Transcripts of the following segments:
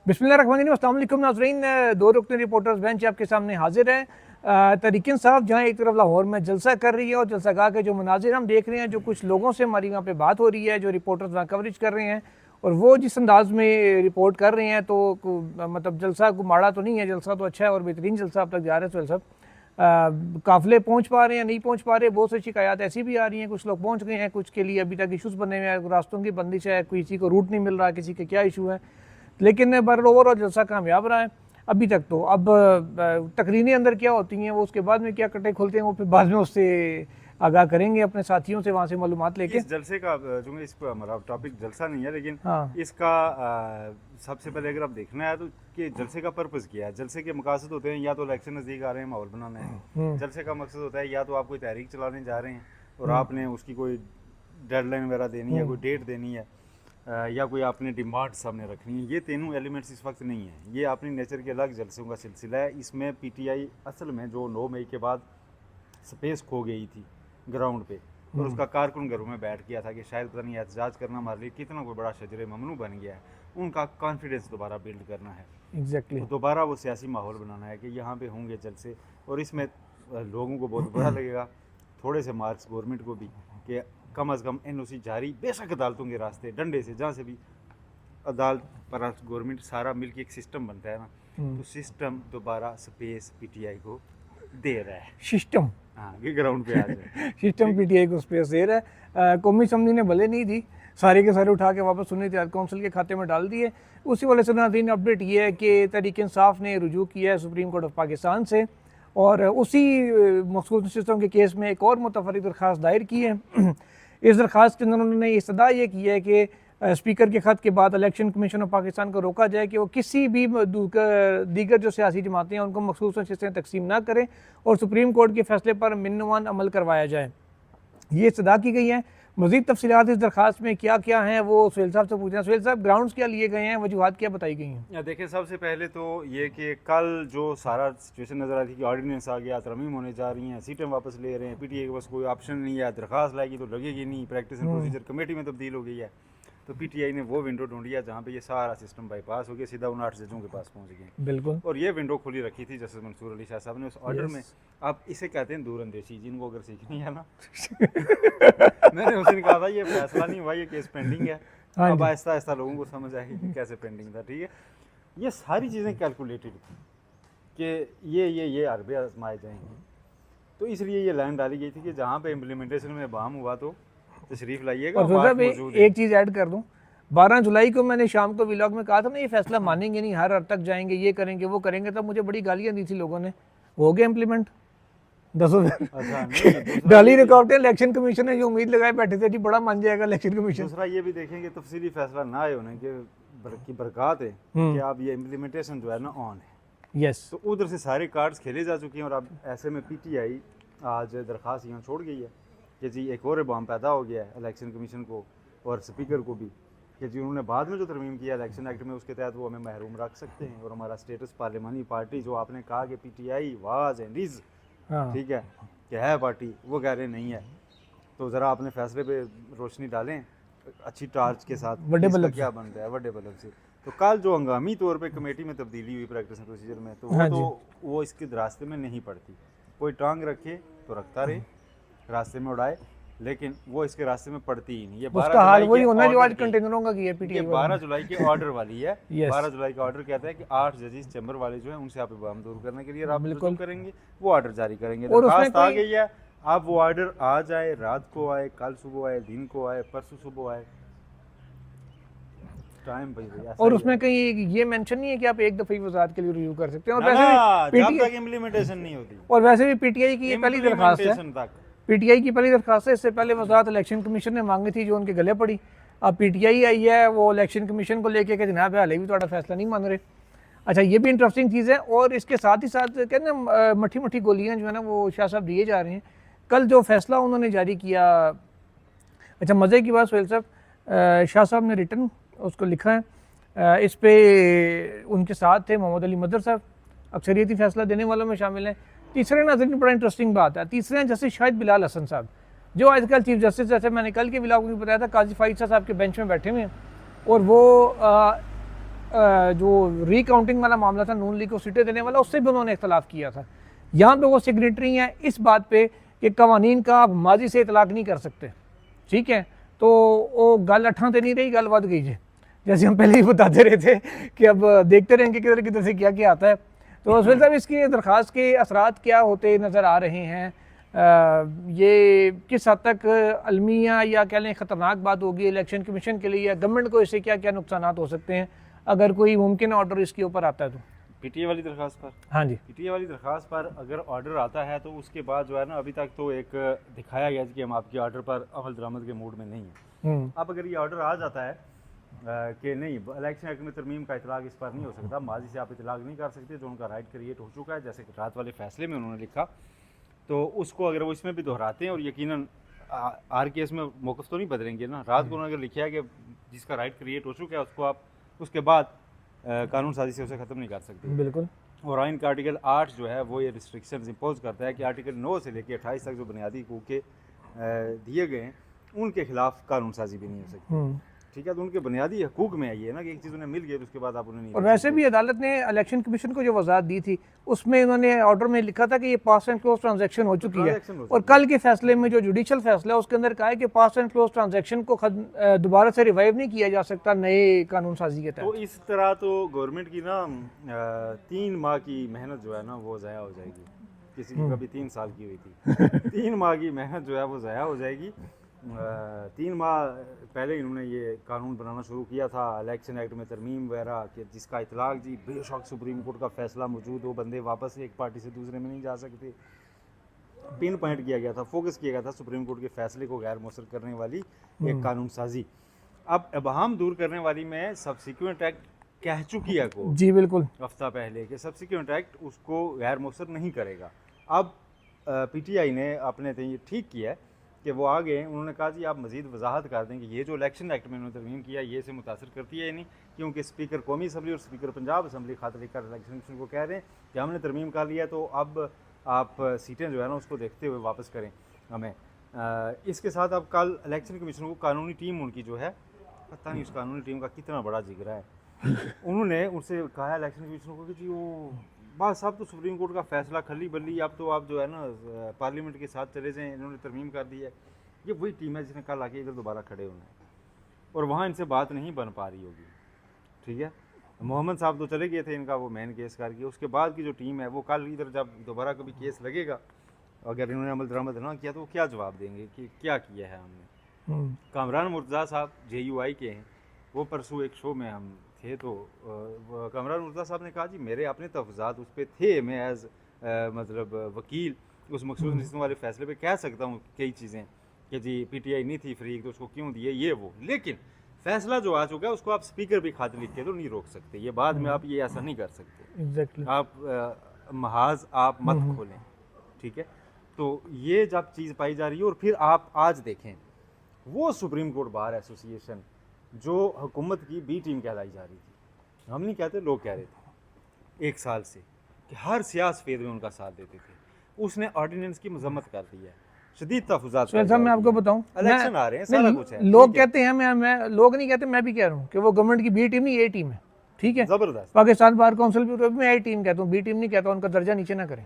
बिस्मिल्लाहिर्रहमानिर्रहीम, अस्सलाम वालेकुम नाज़रीन। दो रुकनी रिपोर्टर्स बेंच आपके सामने हाजिर है। तहरीक इंसाफ जहाँ एक तरफ लाहौर में जलसा कर रही है और जलसागाह के जो मनाजिर हम देख रहे हैं, जो कुछ लोगों से हमारी वहाँ पे बात हो रही है, जो रिपोर्टर्स वहाँ कवरेज कर रहे हैं और वो जिस अंदाज में रिपोर्ट कर रहे हैं, तो मतलब जलसा को माड़ा तो नहीं है, जलसा तो अच्छा है और बेहतरीन जलसा अब तक जा रहा है। सोहेल साहब, काफ़िले पहुँच पा रहे हैं, नहीं पहुँच पा रहे, बहुत सी शिकायत ऐसी भी आ रही हैं, कुछ लोग पहुँच गए हैं, कुछ के लिए अभी तक इशूज़ बने हुए हैं, रास्तों की बंदिश है, किसी को रूट नहीं मिल रहा, किसी के क्या इशू है, लेकिन बर ओवरऑल जलसा कामयाब रहा है अभी तक। तो अब तकरीरें अंदर क्या होती हैं, वो उसके बाद में क्या कटे खुलते हैं, वो फिर बाद में उससे आगाह करेंगे अपने साथियों से, वहाँ से मालूमात लेके। इस जलसे का जो इस पर हमारा टॉपिक जलसा नहीं है, लेकिन हाँ, इसका सबसे पहले अगर आप देखना है तो कि जलसे का पर्पस क्या है। जलसे के मकसद होते हैं या तो इलेक्शन नज़दीक आ रहे हैं, माहौल बनाना है। जलसे का मकसद होता है या तो आप कोई तहरीक चलाने जा रहे हैं और आपने उसकी कोई डेडलाइन वगैरह देनी है, कोई डेट देनी है, या कोई आपने डिमांड सामने रखनी है। ये तीनों एलिमेंट्स इस वक्त नहीं है, ये अपनी नेचर के अलग जलसों का सिलसिला है। इसमें पीटीआई असल में जो 9 मई के बाद स्पेस खो गई थी ग्राउंड पे और उसका कारकुन घरों में बैठ गया था कि शायद पता नहीं एहतजाज करना हमारे लिए कितना कोई बड़ा शजर ममनू बन गया है, उनका कॉन्फिडेंस दोबारा बिल्ड करना है। एग्जैक्टली। तो दोबारा वो सियासी माहौल बनाना है कि यहाँ पे होंगे जलसे और इसमें लोगों को बहुत बुरा लगेगा, थोड़े से मार्क्स गवर्नमेंट को भी, कि कम अज़ कम एनओसी जारी, बेशक अदालतों के रास्ते डंडे से जहाँ से भी अदालत पर गवर्नमेंट सारा मिलकर एक सिस्टम बनता है ना, तो सिस्टम दोबारा स्पेस पीटीआई को दे रहा है। सिस्टम, हाँ, ये ग्राउंड पे आ जाए। सिस्टम पीटीआई को स्पेस दे रहा है। कौमी असम्बली ने भले नहीं दी, सारे के सारे उठा के वापस सुन्नी इत्तेहाद कौंसिल के खाते में डाल दिए। उसी वाले से नाज़रीन अपडेट ये है कि तहरीक इंसाफ ने रुजू किया है सुप्रीम कोर्ट ऑफ पाकिस्तान से और उसी मखसूस सिस्टम के केस में एक और मुतफर्रिग दरख्वास्त दायर की है। इस दरख्वास्त के अंदर उन्होंने इस्तदा ये की है कि स्पीकर के ख़त के बाद इलेक्शन कमीशन ऑफ पाकिस्तान को रोका जाए कि वो किसी भी दीगर जो सियासी जमातें हैं उनको मखसूस हिस्सें तकसीम ना करें और सुप्रीम कोर्ट के फैसले पर मिन्नवान अमल करवाया जाए। ये इस्तदा की गई है। मज़ीद तफसीलात इस दरख्वास्त में क्या क्या हैं वो सोहेल साहब से पूछना है। सोहेल साहब, ग्राउंड्स क्या लिए गए हैं, वजूहात क्या बताई गई हैं? देखिए, सबसे पहले तो ये कि कल जो सारा सिचुएशन नज़र आई थी कि ऑर्डिनेंस आ गया, तरमीम होने जा रही हैं, सीटें वापस ले रहे हैं, पीटीआई के पास कोई ऑप्शन नहीं है, दरख्वास्त लाएगी तो लगेगी नहीं, प्रैक्टिस एंड प्रोसीजर कमेटी में तब्दील हो गई है। तो पीटीआई ने वो विंडो ढूंढ लिया जहाँ पे ये सारा सिस्टम बाईपास हो गया, सीधा उन 8 जजों के पास पहुँच गए। बिल्कुल। और ये विंडो खुली रखी थी जस्टिस मंसूर अली शाह साहब ने उस ऑर्डर में। आप इसे कहते हैं दूरअंदेशी, जिनको अगर सीखनी है ना मैंने उस दिन कहा था ये फैसला नहीं हुआ, ये केस पेंडिंग है। अब आहिस्ता आहिस्ता लोगों को समझ आएगी कि कैसे पेंडिंग था। ठीक है, ये सारी चीज़ें कैलकुलेटेड थी कि ये अरबे आजमाए जाएंगे, तो इसलिए ये लाइन डाली गई थी कि जहाँ पे इम्प्लीमेंटेशन में बाम हुआ तो तशरीफ लाइएगा। और एक चीज़ ऐड कर दूँ, 12 जुलाई को मैंने शाम को व्लॉग में कहा था ना ये फैसला मानेंगे नहीं, हर हद तक जाएंगे, ये करेंगे वो करेंगे, तब मुझे बड़ी गालियाँ दी थी लोगों ने। हो गया इम्प्लीमेंट, डाली रिकॉर्ड। इलेक्शन कमीशन ने जो उम्मीद लगाए बैठे थे जी बड़ा मान जाएगा इलेक्शन कमीशन। दूसरा ये भी देखेंगे तफसीली फैसला ना आए होने की बरकत है कि अब ये इम्प्लीमेंटेशन जो है ना ऑन है। यस, तो उधर से सारे कार्ड्स खेले जा चुके हैं और अब ऐसे में पीटीआई आज दरख्वास्त यहाँ छोड़ गई है कि जी एक और बम पैदा हो गया है इलेक्शन कमीशन को और स्पीकर को भी, कि जी उन्होंने बाद में जो तरमीम किया इलेक्शन एक्ट में उसके तहत वो हमें महरूम रख सकते हैं और हमारा स्टेटस पार्लिमानी पार्टी जो आपने कहा कि पीटीआई वाज एंड इज, ठीक है, कि है पार्टी, वो कह रहे नहीं है। तो ज़रा अपने फैसले पे रोशनी डालें अच्छी टार्च के साथ, बड़े बल्ब क्या बन रहा है बड़े बल्ब से। तो कल जो हंगामी तौर पे कमेटी में तब्दीली हुई प्रैक्टिस एंड प्रोसीजर में, तो वो इसके रास्ते में नहीं पड़ती। कोई टांग रखे तो रखता रहे, रास्ते में उड़ाए, लेकिन वो इसके रास्ते में पड़ती ही नहीं। ये 12 हाल वही होना जो आज कंटेनरों का किया पीटीआई। 12 जुलाई के ऑर्डर वाली है। 12 जुलाई का ऑर्डर कहता है कि 8 जजेस चैम्बर वाले जो है उनसे आप इबाम दूर करने के लिए आप बिल्कुल करेंगे, वो ऑर्डर जारी करेंगे। दरखास्त आ गई है, आप वो ऑर्डर आ जाए, रात को आए, कल सुबह आए, दिन को आए, परसों सुबह आए, टाइम भाई। और उसमें कहीं ये मेंशन नहीं है कि आप एक दफे वजारत के लिए रिव्यू कर सकते हैं। और वैसे भी जब तक इम्प्लीमेंटेशन नहीं होती, और वैसे भी पीटीआई की ये पहली दरखास्त है, पीटीआई की पहली दरखास्त है। इससे पहले वजारत इलेक्शन कमीशन ने मांगी थी जो उनके गले पड़ी। अब पीटीआई आई है वो इलेक्शन कमीशन को लेके कि जनाब हाले भी थोड़ा फैसला नहीं मान रहे। अच्छा, ये भी इंटरेस्टिंग चीज़ है। और इसके साथ ही साथ कहते हैं मट्ठी मट्ठी गोलियाँ जो है ना वो शाह साहब दिए जा रहे हैं। कल जो फैसला उन्होंने जारी किया, अच्छा मज़े की बात सोहेल साहब, शाह साहब ने रिटर्न उसको लिखा है, इस पे उनके साथ थे मोहम्मद अली मदर साहब, अक्सरियती फैसला देने वालों में शामिल हैं। तीसरे नाज़रीन बड़ा इंटरेस्टिंग बात है, तीसरे हैं जस्टिस शाहिद बिलाल हसन साहब, जो आजकल चीफ जस्टिस, जैसे मैंने कल के व्लॉग में बताया था, काजी फाइद साहब के बेंच में बैठे हुए हैं और वो जो रिकाउंटिंग वाला मामला था नून लीग को सीटें देने वाला, उससे भी उन्होंने इख्तलाफ किया था। यहाँ पे वो सिग्नेटरी हैं इस बात पे कि कवानीन का आप माजी से इतलाक नहीं कर सकते, ठीक है। तो वो गल अठां तो नहीं रही, गल वध गई है, जैसे हम पहले ही बताते रहे थे कि अब देखते रहेंगे किधर किधर से क्या क्या आता है। तो असफल साहब, इसकी दरख्वास्त के असरात क्या होते नज़र आ रहे हैं? ये किस हद तक अलमिया या कह लें ख़तरनाक बात होगी इलेक्शन कमीशन के लिए, या गवर्नमेंट को इससे क्या क्या नुकसान हो सकते हैं अगर कोई मुमकिन ऑर्डर इसके ऊपर आता है तो? पीटीए वाली दरख्वास्त पर, हाँ जी, पीटीए वाली दरख्वास्त पर अगर ऑर्डर आता है तो उसके बाद जो है ना, अभी तक तो एक दिखाया गया कि हम आपके ऑर्डर पर अमल दरामद के मूड में नहीं हैं। अब अगर ये ऑर्डर आ जाता है कि नहीं, इलेक्शन एक्ट में तरमीम का इतलाक इस पर नहीं हो सकता, माजी से आप इतलाक नहीं कर सकते, जो उनका राइट क्रिएट हो चुका है, जैसे कि रात वाले फैसले में उन्होंने लिखा, तो उसको अगर वो इसमें भी दोहराते हैं, और यकीनन आर केस में मौक़िफ़ तो नहीं बदलेंगे ना। रात को उन्होंने अगर लिखा है कि जिसका राइट क्रिएट हो चुका है उसको आप उसके बाद कानून साजी से उसे ख़त्म नहीं कर सकते। बिल्कुल। और आइन का आर्टिकल 8 जो है वो ये रिस्ट्रिक्शंस इम्पोज करता है कि आर्टिकल 9 से लेकर 28 तक जो बुनियादी हकूक़ दिए गए हैं उनके खिलाफ कानून साजी भी नहीं हो सकती, ठीक है। तो उनके बुनियादी हकूक़ में ये है ना कि एक चीज़ उन्हें मिल गई तो उसके बाद आप उन्हें नहीं। और वैसे भी अदालत ने इलेक्शन कमीशन को जो वजाहत दी थी उसमें उन्होंने ऑर्डर में लिखा था कि ये पास एंड क्लोज ट्रांजैक्शन हो चुकी है, और कल के फैसले में जो जुडिशल फैसला है उसके अंदर कहा है कि पास एंड क्लोज ट्रांजैक्शन को दोबारा से रिवाइव नहीं किया जा सकता नए कानून साजी के तहत। तो इस तरह तो गवर्नमेंट की ना 3 माह की मेहनत जो है ना वो ज़ाया हो जाएगी। किसी की कभी 3 साल की हुई थी 3 माह की मेहनत जो है वो ज़ाया हो जाएगी। 3 माह पहले इन्होंने ये कानून बनाना शुरू किया था, इलेक्शन एक्ट में तरमीम वगैरह, कि जिसका इतलाक जी बेशक सुप्रीम कोर्ट का फैसला मौजूद हो, बंदे वापस एक पार्टी से दूसरे में नहीं जा सकते। पिन पॉइंट किया गया था, फोकस किया गया था सुप्रीम कोर्ट के फैसले को गैर मौसर करने वाली एक कानून साजी। अब अबहम दूर करने वाली में सब्सिक्वेंट एक्ट कह चुकी है को जी बिल्कुल हफ्ता पहले कि सब्सिक्वेंट एक्ट उसको गैर मौसर नहीं करेगा। अब पीटीआई ने अपने ये ठीक किया है कि वो आ गए, उन्होंने कहा जी आप मज़ीद वजाहत कर दें कि ये जो इलेक्शन एक्ट में उन्होंने तरमीम किया ये से मुतासर करती है या नहीं, क्योंकि स्पीकर कौमी असम्बली और स्पीकर पंजाब असम्बली खातिर लेकर इलेक्शन कमीशन को कह रहे हैं कि हमने तरमीम कर लिया तो अब आप सीटें जो है ना उसको देखते हुए वापस करें हमें। इसके साथ अब कल इलेक्शन कमीशन को कानूनी टीम उनकी जो है, पता नहीं उस कानूनी टीम का कितना बड़ा जिगरा है, उन्होंने उनसे कहा है इलेक्शन कमीशन को कि जी वो बस अब तो सुप्रीम कोर्ट का फैसला खली बल्ली, अब तो आप जो है ना पार्लियामेंट के साथ चले जाएँ, इन्होंने तरमीम कर दी है। ये वही टीम है जिसने कल आके इधर दोबारा खड़े होना है, और वहाँ इनसे बात नहीं बन पा रही होगी, ठीक है। मोहम्मद साहब तो चले गए थे इनका वो मेन केस करके, उसके बाद की जो टीम है वो कल इधर जब दोबारा कभी केस लगेगा, अगर इन्होंने अमल दरामद ना किया तो वो क्या जवाब देंगे कि क्या किया है हमने। कामरान मुर्तज़ा साहब JUI के हैं, वो परसों एक शो में हम थे तो कामरान मुर्तज़ा साहब ने कहा जी मेरे अपने तफज़ात उस पर थे, मैं एज़ मतलब वकील उस मखसूस नशिस्तों वाले फैसले पे कह सकता हूँ कई चीज़ें कि जी PTI नहीं थी फ्रीक तो उसको क्यों दिए ये वो, लेकिन फैसला जो आ चुका है उसको आप स्पीकर भी खाते लिख के तो नहीं रोक सकते, ये बाद में आप ये ऐसा नहीं कर सकते। एग्जैक्टली आप महाज आप मत खोलें, ठीक है। तो ये जब चीज़ पाई जा रही है, और फिर आप आज देखें वो सुप्रीम कोर्ट बार एसोसिएशन जो हुकूमत की बी टीम कहलाई जा रही थी, हम नहीं कहते, लोग कह रहे थे 1 साल से कि हर सियास फेज में उनका साथ देते थे, उसने ऑर्डिनेंस की मजम्मत कर दी है, शदीद तहफ़्फ़ुज़ात। साहब मैं आपको बताऊं, इलेक्शन आ रहे हैं, सारा कुछ है, लोग कहते हैं, मैं लोग नहीं कहते, मैं भी कह रहा हूँ कि वो गवर्नमेंट की बी टीम नहीं ए टीम है, ठीक है। ज़बरदस्त पाकिस्तान बार काउंसिल भी मैं ए टीम कहता हूँ, बी टीम नहीं कहता, उनका दर्जा नीचे ना करें,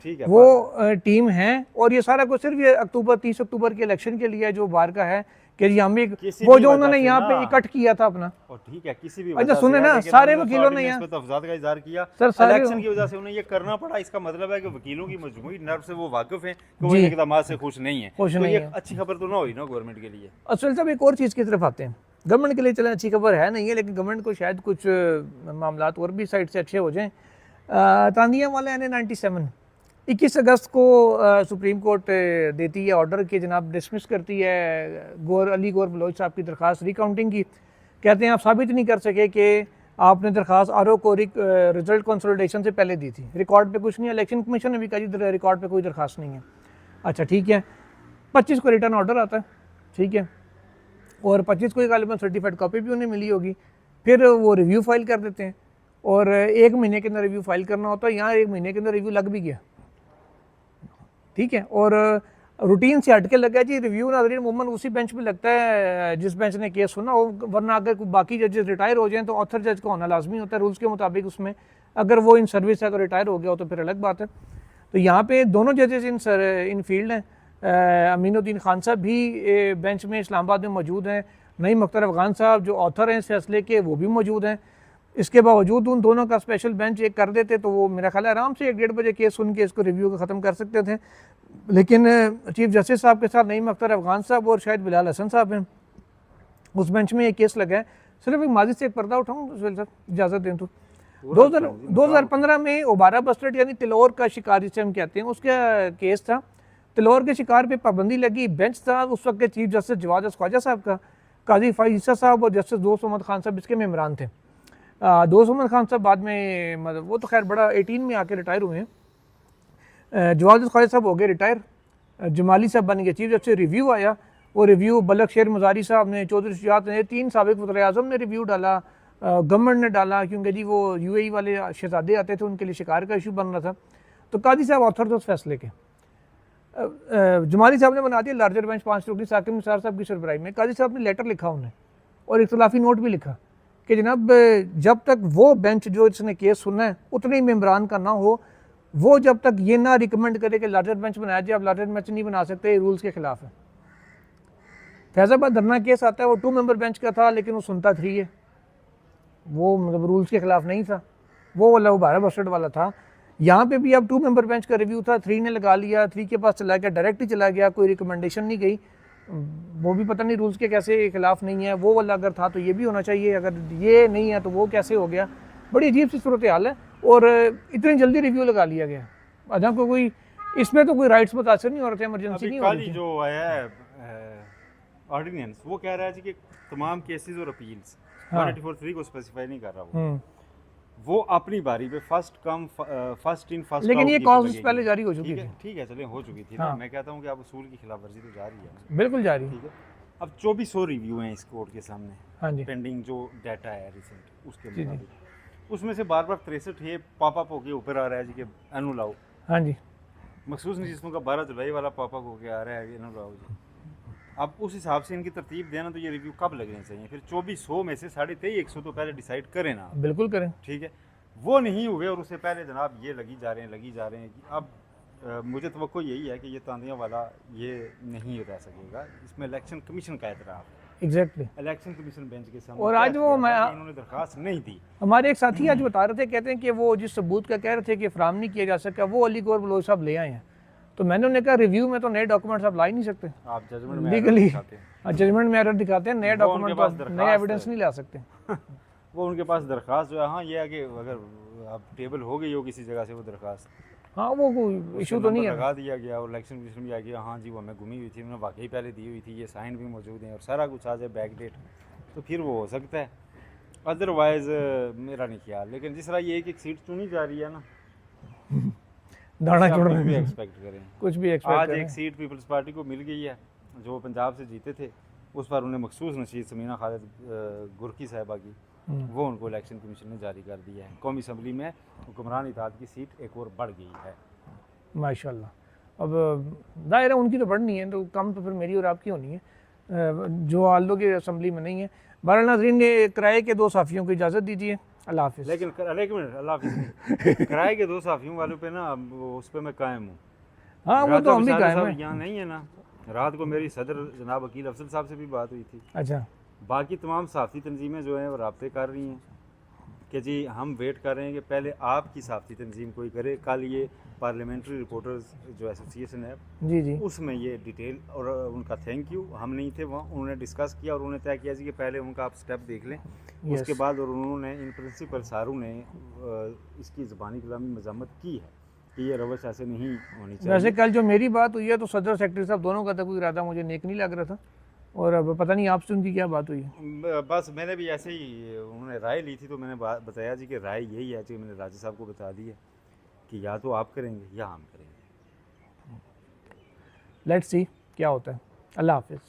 ठीक है। वो टीम है, और ये सारा कुछ सिर्फ ये 30 अक्टूबर के इलेक्शन के लिए जो बार का है कि जी हम वो जो उन्होंने यहाँ पे इकट्ठ किया था अपना, और ठीक है किसी भी अच्छा सुने ना, सारे वकीलों ने यहाँ तफज़ात का इज़हार किया सर, इलेक्शन की वजह से उन्हें ये करना पड़ा, इसका मतलब है कि वकीलों की मजमूई नर्व से वो वाकिफ हैं कि वो इन इक़दामात से खुश नहीं है, तो ये अच्छी खबर तो ना हुई ना गवर्नमेंट के लिए। असल साहब एक और चीज़ की तरफ आते हैं, गवर्नमेंट के लिए चले अच्छी खबर है नहीं है, लेकिन गवर्नमेंट को शायद कुछ मामला और भी साइड से अच्छे हो जाएँ। तांदिया वाले ने 97 21 अगस्त को सुप्रीम कोर्ट देती है ऑर्डर कि जनाब डिसमिस करती है अली गौर बलोच साहब की दरख्वास्त रिकाउंटिंग की, कहते हैं आप साबित नहीं कर सके कि आपने दरख्वास्त RO को रिजल्ट कंसोलिडेशन से पहले दी थी, रिकॉर्ड पे कुछ नहीं है, इलेक्शन कमीशन ने भी कहा जी रिकॉर्ड पे कोई दरख्वास्त नहीं है। अच्छा ठीक है, 25 को रिटर्न ऑर्डर आता है, ठीक है, और 25 को गालिबन सर्टिफाइड कॉपी भी उन्हें मिली होगी, फिर वो रिव्यू फाइल कर देते हैं, और 1 महीने के अंदर रिव्यू फाइल करना होता है, यहाँ 1 महीने के अंदर रिव्यू लग भी गया, ठीक है। और रूटीन से हट के लगा जी रिव्यू नाज़रीन अमूमन उसी बेंच पे लगता है जिस बेंच ने केस सुना हो, वरना अगर बाकी जजेस रिटायर हो जाएं तो ऑथर जज का होना लाजमी होता है रूल्स के मुताबिक उसमें। अगर वो इन सर्विस से अगर रिटायर हो गया हो तो फिर अलग बात है। तो यहाँ पे दोनों जजेस इन फील्ड हैं। अमीनुद्दीन खान साहब भी बेंच में इस्लामाबाद में मौजूद हैं। नईम अख्तर अफगान साहब जो ऑथर हैं इस फैसले के वो भी मौजूद हैं। इसके बावजूद उन दोनों का स्पेशल बेंच एक कर देते तो वो मेरा ख्याल है आराम से 1-1.5 बजे केस सुन के इसको रिव्यू को ख़त्म कर सकते थे। लेकिन चीफ जस्टिस साहब के साथ नईम अख्तर अफगान साहब और शायद बिलाल हसन साहब हैं, उस बेंच में एक केस लगा है। सिर्फ एक माजी से एक पर्दा उठाऊँ सर, इजाज़त दें तो 2015 में ओबारा बस्टर्ड यानी तिलौर का शिकार जिसे हम कहते हैं उसका केस था। तिलौर के शिकार पे पाबंदी लगी। बेंच था उस वक्त के चीफ जस्टिस जवाद ख्वाजा साहब का, काजी फाइज़ साहब और जस्टिस दोस्त मोहम्मद खान साहब इसके मेम्बरान थे। दोस्त मोहम्मद खान साहब बाद में मतलब वो तो खैर बड़ा 18 में आके रिटायर हुए हैं। जवाद ख्वाजा साहब हो गए रिटायर, जमाली साहब बन गए चीफ जस्टिस। रिव्यू आया, वो रिव्यू बलक शेर मजारी साहब ने, चौधरी शुजात ने, 3 साबिक वज़ीर आज़म ने रिव्यू डाला, गवर्नमेंट ने डाला, क्योंकि जी वो UAE वाले शहजादे आते थे उनके लिए शिकार का इशू बन रहा था। तो काजी साहब ऑथर थे उस फैसले के। जमाली साहब ने बना दिया लार्जर बेंच 5 रुकनी साकिब निसार साहब की सरबराही में। काजी साहब ने लेटर लिखा उन्हें और इख्तलाफी नोट भी लिखा कि जनाब जब तक वो बेंच जो इसने केस सुना है उतने ही मेम्बरान का ना हो, वो जब तक ये ना रिकमेंड करे कि लार्जर बेंच बनाया जाए, आप लार्जर बेंच नहीं बना सकते, ये रूल्स के खिलाफ है। फैजाबाद धरना केस आता है, वो 2 मेंबर बेंच का था लेकिन वो सुनता 3 है, वो मतलब रूल्स के खिलाफ नहीं था, वो वाला ओबारा बस्टर्ड वाला था। यहाँ पे भी अब 2 मेंबर बेंच का रिव्यू था, 3 ने लगा लिया, 3 के पास चला गया, डायरेक्ट ही चला गया, कोई रिकमेंडेशन नहीं गई। वो भी पता नहीं रूल्स के कैसे खिलाफ नहीं है, वो वाला अगर था तो ये भी होना चाहिए, अगर ये नहीं है तो वो कैसे हो गया। बड़ी अजीब सी सूरत हाल है और इतनी जल्दी रिव्यू लगा लिया गया। अजा को कोई इसमें तो कोई राइट्स मुतासर नहीं हो रहे थे, इमरजेंसी नहीं हो रही थी। जो आया है ऑर्डिनेंस वो कह रहा है जी कि तमाम केसेस और अपील्स 184(3) को स्पेसिफाई नहीं कर रहा वो अपनी बारी पे first come first in first, लेकिन ये कॉल्स पहले जारी हो चुकी थी। ठीक है चलें हो चुकी थी हाँ। ना, मैं कहता हूँ कि अब उसूल की खिलाफवर्जी तो जारी है, बिल्कुल जारी। ठीक है। अब 2400 रिव्यू हैं इस कोर्ट के सामने, हाँ जी, पेंडिंग जो डाटा है रिसेंट उसके मुताबिक, उसमें से बार 63 ये पॉप अप होके ऊपर आ रहा है जी कि अनुलाओ। हाँ जी, मखसूस नशिस्तों का 12 जुलाई वाला पॉप अप होके आ रहा है अनुलाओ जी। अब उस हिसाब से इनकी तरतीब देना तो ये रिव्यू कब लगने चाहिए? फिर 2400 में से 2350 तो पहले डिसाइड करें ना, बिल्कुल करें, ठीक है। वो नहीं हुए और उससे पहले जनाब ये लगी जा रहे हैं कि अब मुझे तवक्को यही है कि ये तांदियाँ वाला ये नहीं रह सकेगा, इसमें इलेक्शन कमीशन का एतराफ़। एग्जैक्टली, इलेक्शन कमीशन बेंच के सामने और आज वो इन्होंने दरखास्त नहीं दी। हमारे एक साथी आज बता रहे थे, कहते हैं कि वो जिस सबूत का कह रहे थे कि फ्राहम नहीं किया जा सका वो अली गौर बलोच साहब ले आए हैं। तो मैंने उन्हें कहा रिव्यू में तो नए डॉक्यूमेंट्स आप ला ही नहीं सकते, आप जजमेंट में लीगली दिखाते हैं। जजमेंट में एरर दिखाते हैं, नए वो उनके डॉक्यूमेंट पास नए दरखास्त एविडेंस नहीं ला सकते। वो उनके पास दरखास्त जो है, हाँ ये है कि अगर अब टेबल हो गई हो किसी जगह से वो दरखास्त, हाँ वो कोई इशू तो नहीं है, लगा दिया गया और इलेक्शन कमीशन भी आ गया, हाँ जी वो हमें घूमी हुई थी, उन्होंने वाकई पहले दी हुई थी, ये साइन भी मौजूद हैं और सारा कुछ आ जाए बैक डेट, तो फिर वो हो सकता है। अदरवाइज मेरा नहीं ख्याल। लेकिन जिस तरह ये एक सीट चुनी जा रही है ना, दाना कुछ छोड़ भी रहे एक्सपेक्ट करें। कुछ भी एक्सपेक्ट आज करें। एक सीट पीपल्स पार्टी को मिल गई है जो पंजाब से जीते थे, उस पर उन्हें मखसूस नशीद समीना खालिद गुरकी साहिबा की, वो उनको इलेक्शन कमीशन ने जारी कर दिया है। कौमी असम्बली में हुक्मरान इत्तेहाद की सीट एक और बढ़ गई है माशाल्लाह। अब दायरा उनकी तो बढ़नी है, तो कम तो फिर मेरी और आपकी होनी है, जो आल्दो के असम्बली में नहीं है। बहरहाल नाज़रीन ने किराए के 2 साफ़ियों को इजाज़त दीजिए, अल्लाह हाफ़िज़। लेकिन एक मिनट, अल्लाह हाफ़िज़। किराए के 2 साफ़ियों वालों पे ना उस पर मैं कायम हूँ। हाँ वो तो हम भी कायम हैं। यहाँ नहीं है ना, रात को मेरी सदर जनाब वकील अफजल साहब से भी बात हुई थी। अच्छा, बाकी तमाम साफ़ी तंजीमें जो हैं वो राब्ते कर रही हैं कि जी हम वेट कर रहे हैं कि पहले आपकी साफ़ी तंजीम कोई करे। कल ये पार्लियामेंट्री रिपोर्टर्स जो एसोसिएशन है जी जी, उसमें ये डिटेल, और उनका थैंक यू, हम नहीं थे वहाँ, उन्होंने डिस्कस किया और उन्होंने तय किया जी कि पहले उनका आप स्टेप देख लें, उसके बाद, और उन्होंने इन प्रिंसिपल सारू ने इसकी ज़बानी कलामी मज़म्मत की है कि ये रवश ऐसे नहीं होनी चाहिए। वैसे कल जो मेरी बात हुई है तो सदर सेक्रेटरी साहब दोनों का तो कोई इरादा मुझे नेक नहीं लग रहा था, और अब पता नहीं आपसे उनकी क्या बात हुई है। बस मैंने भी ऐसे ही, उन्होंने राय ली थी तो मैंने बताया जी कि राय यही है कि मैंने राजा साहब को बता दी है कि या तो आप करेंगे या हम करेंगे। लेट्स सी क्या होता है। अल्लाह हाफिज़।